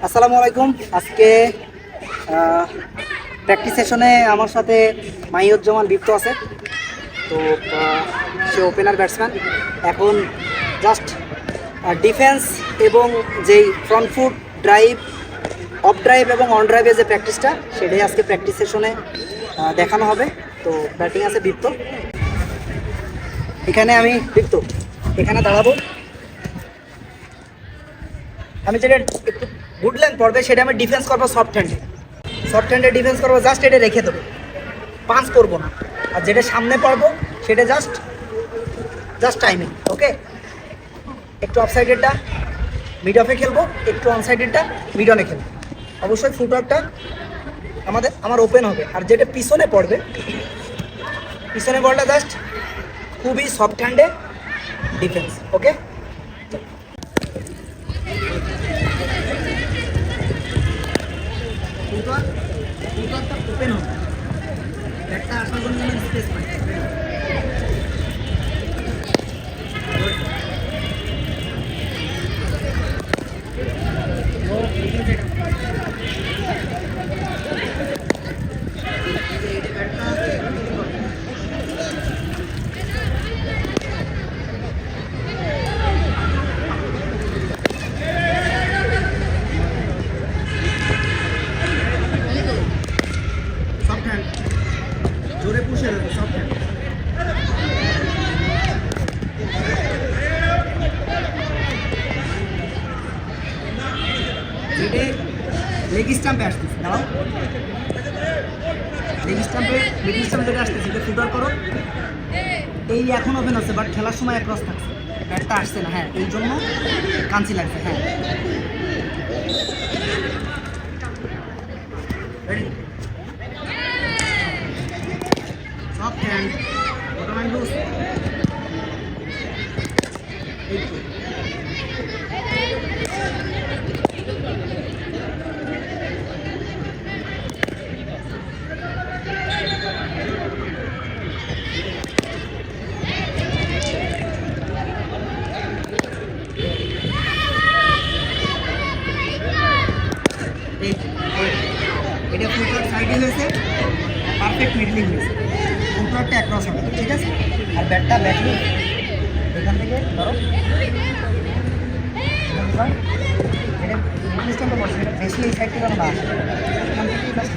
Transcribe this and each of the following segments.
আসসালামু আলাইকুম। আজকে প্র্যাকটিস সেশনে আমার সাথে মাহিউজ্জামান দীপ্ত আছে। তো সে ওপেনার ব্যাটসম্যান। এখন জাস্ট ডিফেন্স এবং যেই front foot drive, of drive এবং অন ড্রাইভের যে প্র্যাকটিসটা, সেটাই আজকে প্র্যাকটিস সেশনে দেখানো হবে। তো ব্যাটিং আছে দীপ্ত, এখানে আমি দীপ্ত এখানে দাঁড়াবো। আমি যেটা একটু গুড লেন্থ পড়বে সেটা আমি ডিফেন্স করবো সফট হ্যান্ডে ডিফেন্স করবো, জাস্ট এটা রেখে দেবো, পাঞ্চ করবো না। আর যেটা সামনে পড়বো সেটা জাস্ট টাইমিং। ওকে, একটু অফ সাইডেরটা মিড অফে খেলবো, একটু অন সাইডেরটা মিড অনে খেলবো। অবশ্যই ফুটওয়ার্কটা আমার ওপেন হবে। আর যেটা পিছনে পড়বে, পিছনে বলটা জাস্ট খুবই সফট হ্যান্ডে ডিফেন্স। ওকে, ফুটওয়ার্কটা ওপেন হবে, ব্যাটটা আসার জন্য স্পেস পাই। জোরে পুষে দেবে সফট হ্যান্ড। যেটা লেগ স্টাম্পে আসতেছে, দাঁড়াও, লেগ স্টাম্পে মিডল স্টাম্পে যেটা আসতেছে সেটা ফুটার করো। এই এখন ওপেন আছে, বাট খেলার সময় ক্রস থাকছে, ব্যাটটা আসছে না। হ্যাঁ, এই জন্য কাঞ্চি লাগছে। হ্যাঁ, ready, soft hand, bottom hand loose. এই তো এটা ফুটওয়ার্ক সাইডে হয়েছে, পারফেক্ট মিডলিং হয়েছে, ফুটওয়ার্কটা অ্যাক্রস হবে। ঠিক আছে, আর ব্যাটটা ব্যাটলি এখান থেকে ধরো, এটা মিডল স্টাম্পে পড়ছে, এটা বেশি এই সাইড থেকে না আসে, এখান থেকেই জাস্ট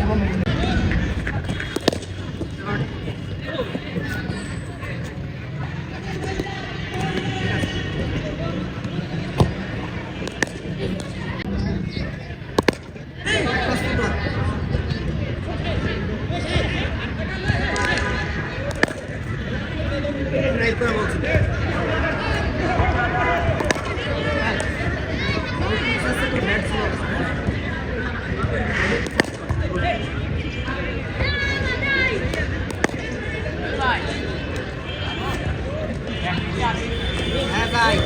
পুরো মিডলিং। ট্রাই করে বলছি হ্যাঁ ভাই,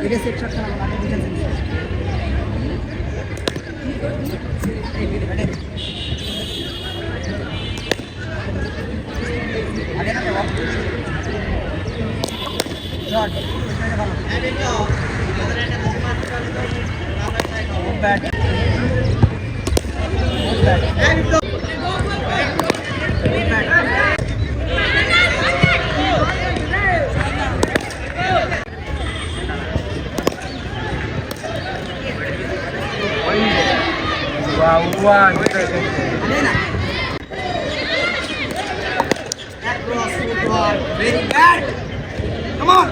এটা সেট শট খেলা আগে ডিফেন্স। আগে না দেবো shot, bat very bad. Come on.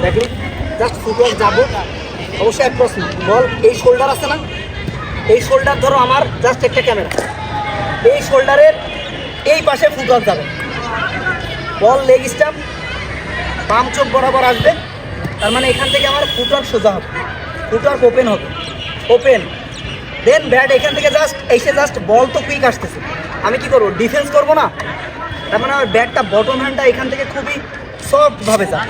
দেখো, জাস্ট ফুটওয়ার্ক যাবো, অবশ্যই এক প্রশ্ন বল, এই শোল্ডার আছে না, এই শোল্ডার ধরো আমার জাস্ট একটা ক্যামেরা, এই শোল্ডারের এই পাশে ফুটওয়ার্ক যাবে। বল লেগ স্টাম্প বাম চোখ বরাবর আসবে, তার মানে এখান থেকে আমার ফুটওয়ার্ক সোজা হবে, ফুটওয়ার্ক ওপেন হবে, ওপেন। দেন ব্যাট এখান থেকে জাস্ট বল তো কুইক আসতেছে, আমি কি করবো? ডিফেন্স করবো না। তার মানে আমার ব্যাটটা বটম হ্যান্ডটা এখান থেকে খুবই সফটভাবে যায়।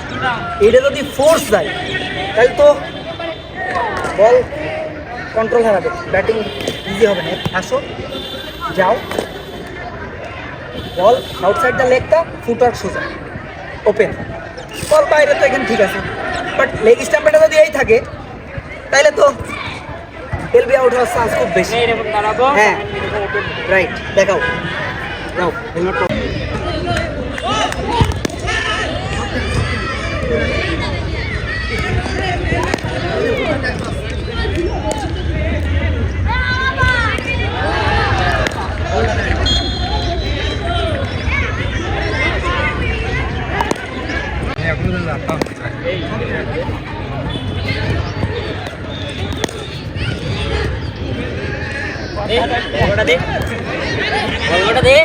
এটা যদি ফোর্স যায় তাহলে তো বল কন্ট্রোল হারাবে, ব্যাটিং ইজি হবে না। আসো, যাও, বল আউটসাইড দ্য লেগটা, ফুটওয়ার্ক সোজা, ওপেন। বল বাইরে তো এখানে ঠিক আছে, বাট লেগ স্ট্যাম্পটা যদি এই থাকে তাহলে তো এলবি আউট হওয়ার চান্স খুব বেশি। হ্যাঁ রাইট, দেখাও, যাও হেলমেট। ওটা দে